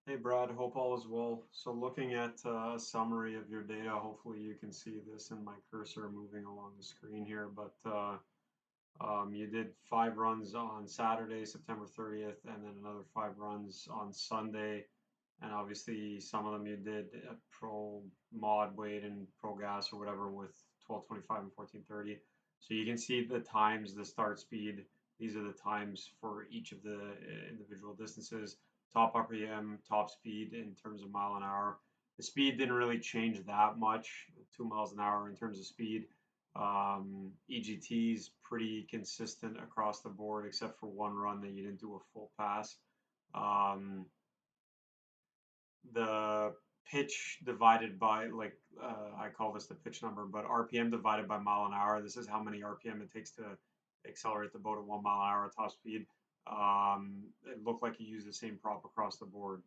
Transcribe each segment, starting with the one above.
Hey Brad, hope all is well. So looking at a summary of your data, hopefully you can see this in my cursor moving along the screen here, but you did 5 runs on Saturday, September 30th, and then another 5 runs on Sunday. And obviously some of them you did at pro mod weight and pro gas or whatever with 12:25 and 14:30. So you can see the times, the start speed. These are the times for each of the individual distances. Top RPM, top speed in terms of mile an hour. The speed didn't really change that much, 2 miles an hour in terms of speed. EGT's pretty consistent across the board, except for one run that you didn't do a full pass. Um, the pitch divided by I call this the pitch number, but RPM divided by mile an hour. This is how many RPM it takes to accelerate the boat at 1 mile an hour at top speed. It looked like you used the same prop across the board.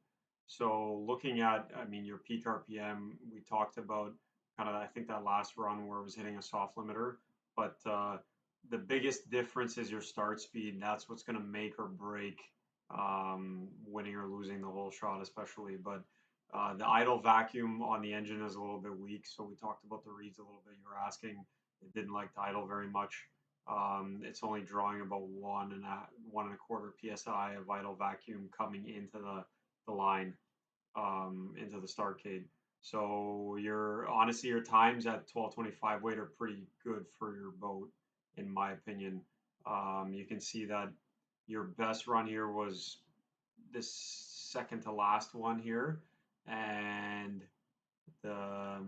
So looking at, I mean, your peak RPM, we talked about kind of, I think that last run where it was hitting a soft limiter, but the biggest difference is your start speed. That's what's going to make or break winning or losing the whole shot, especially. But the idle vacuum on the engine is a little bit weak. So we talked about the reads a little bit. You were asking, it didn't like to idle very much. It's only drawing about 1.25 psi of idle vacuum coming into the line, into the starcade. So honestly your times at 12:25 weight are pretty good for your boat, in my opinion. You can see that your best run here was this second to last one here, and the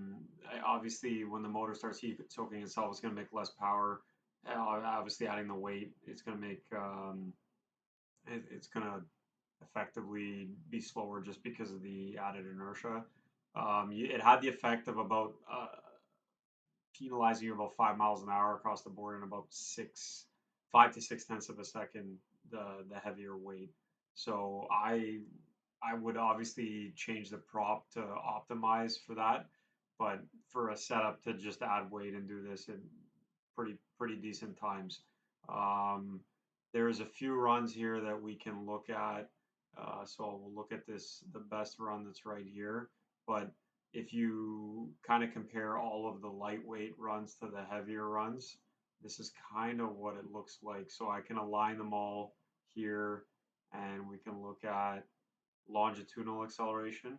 obviously when the motor starts heat soaking itself, it's going to make less power. Obviously, adding the weight, it's going to make it's going to effectively be slower just because of the added inertia. It had the effect of about penalizing you about 5 miles an hour across the board in about 5 to 6 tenths of a second. The heavier weight. So I would obviously change the prop to optimize for that, but for a setup to just add weight and do this in pretty decent times. Um, there's a few runs here that we can look at. So we'll look at the best run that's right here. But if you kind of compare all of the lightweight runs to the heavier runs, this is kind of what it looks like. So I can align them all here, and we can look at longitudinal acceleration,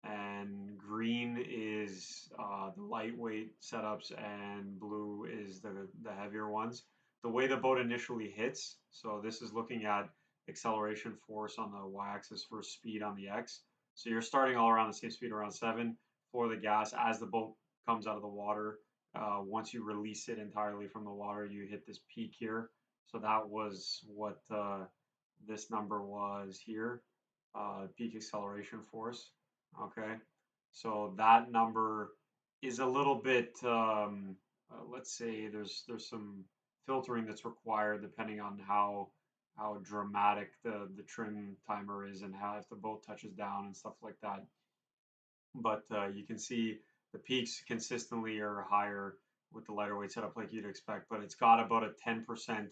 and green is the lightweight setups, and blue is the heavier ones. The way the boat initially hits, so this is looking at acceleration force on the y-axis for speed on the x. So you're starting all around the same speed, around 7 for the gas as the boat comes out of the water. Once you release it entirely from the water, you hit this peak here. So that was what this number was here, peak acceleration force. Okay, so that number is a little bit. Let's say there's some filtering that's required depending on how dramatic the trim timer is and how if the boat touches down and stuff like that. But you can see the peaks consistently are higher with the lighter weight setup like you'd expect, but it's got about a 10%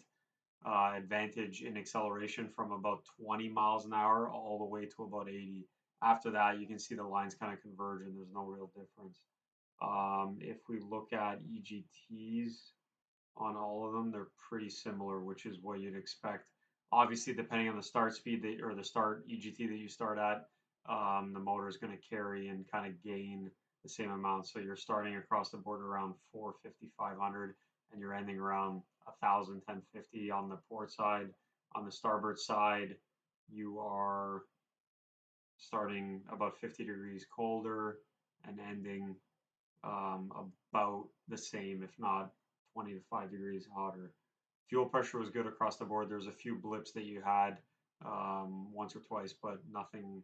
advantage in acceleration from about 20 miles an hour all the way to about 80. After that, you can see the lines kind of converge and there's no real difference. If we look at EGTs on all of them, they're pretty similar, which is what you'd expect. Obviously, depending on the start speed or the start EGT that you start at, the motor is going to carry and kind of gain the same amount. So you're starting across the board around 450, 500, and you're ending around 1,000, 1050 on the port side. On the starboard side, you are starting about 50 degrees colder and ending about the same, if not 20 to 5 degrees hotter. Fuel pressure was good across the board. There's a few blips that you had once or twice, but nothing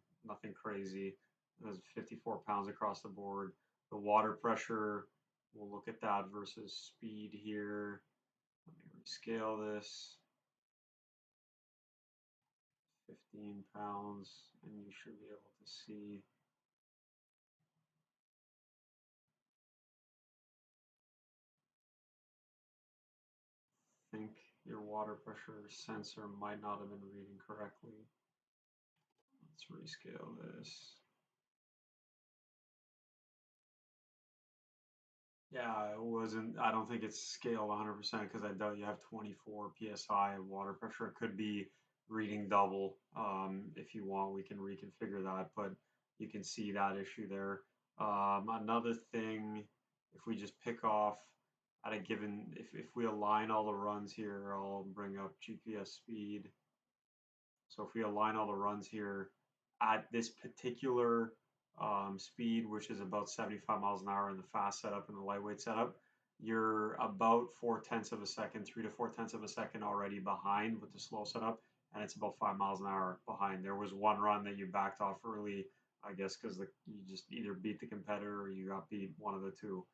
crazy. There's 54 pounds across the board. The water pressure, we'll look at that versus speed here. Let me rescale this. 15 pounds, and you should be able to see. I think your water pressure sensor might not have been reading correctly. Let's Let's rescale this. Yeah, it wasn't, I don't think it's scaled 100% because I doubt you have 24 psi of water pressure. It could be reading double. If you want, we can reconfigure that, but you can see that issue there. Another thing, if we just pick off at a given, if we align all the runs here, I'll bring up GPS speed. So if we align all the runs here at this particular speed, which is about 75 miles an hour in the fast setup and the lightweight setup, you're about 4/10 of a second, 3 to 4/10 of a second already behind with the slow setup, and it's about 5 miles an hour behind. There was one run that you backed off early, I guess, because you just either beat the competitor or you got beat, one of the two.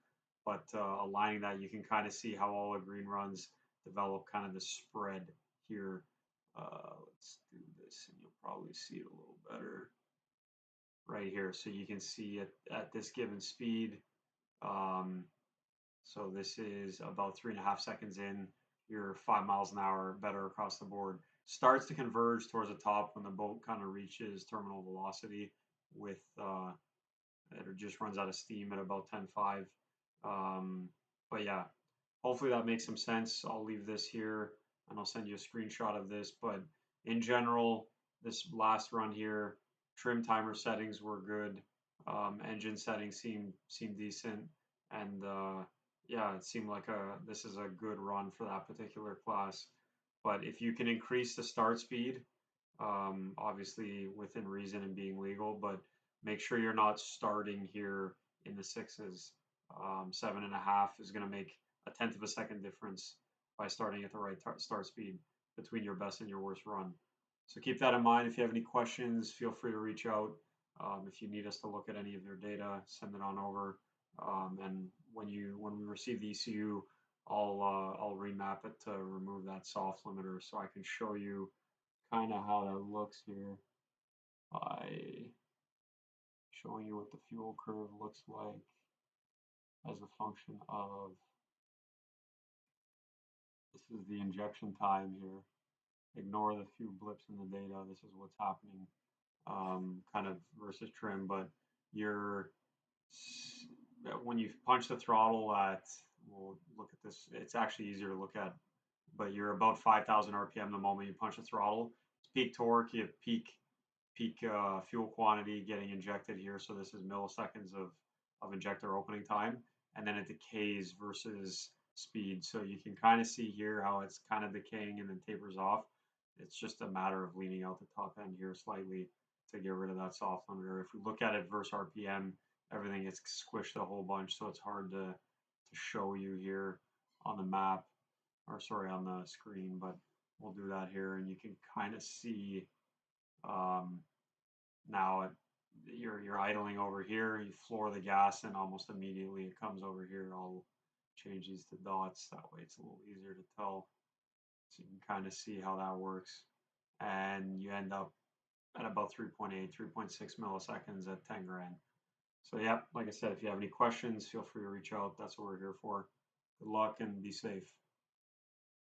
But aligning that, you can kind of see how all the green runs develop kind of the spread here. Let's do this and you'll probably see it a little better right here. So you can see at this given speed. Um, so this is about 3.5 seconds in, you're 5 miles an hour better across the board. Starts to converge towards the top when the boat kind of reaches terminal velocity with, it just runs out of steam at about 10.5. But yeah, hopefully that makes some sense. I'll leave this here and I'll send you a screenshot of this. But in general, this last run here, trim timer settings were good. Engine settings seemed decent, and yeah, it seemed like this is a good run for that particular class. But if you can increase the start speed, obviously within reason and being legal, but make sure you're not starting here in the sixes. 7.5 is going to make a 1/10 of a second difference by starting at the right start speed between your best and your worst run. So keep that in mind. If you have any questions, feel free to reach out. If you need us to look at any of your data, send it on over. And when we receive the ECU, I'll remap it to remove that soft limiter so I can show you kind of how that looks here by showing you what the fuel curve looks like as a function of, this is the injection time here. Ignore the few blips in the data. This is what's happening, kind of versus trim. But you're, when you punch the throttle at, we'll look at this. It's actually easier to look at, but you're about 5,000 RPM the moment you punch the throttle. It's peak torque. You have peak fuel quantity getting injected here. So this is milliseconds of injector opening time, and then it decays versus speed. So you can kind of see here how it's kind of decaying and then tapers off. It's just a matter of leaning out the top end here slightly to get rid of that soft limiter. If we look at it versus RPM, everything gets squished a whole bunch, so it's hard to show you here on the map, or sorry, on the screen, but we'll do that here, and you can kind of see now you're idling over here, you floor the gas, and almost immediately it comes over here. I'll change these to dots, that way it's a little easier to tell. So you can kind of see how that works. And you end up at about 3.8, 3.6 milliseconds at 10 grand. So yeah, like I said, if you have any questions, feel free to reach out. That's what we're here for. Good luck and be safe.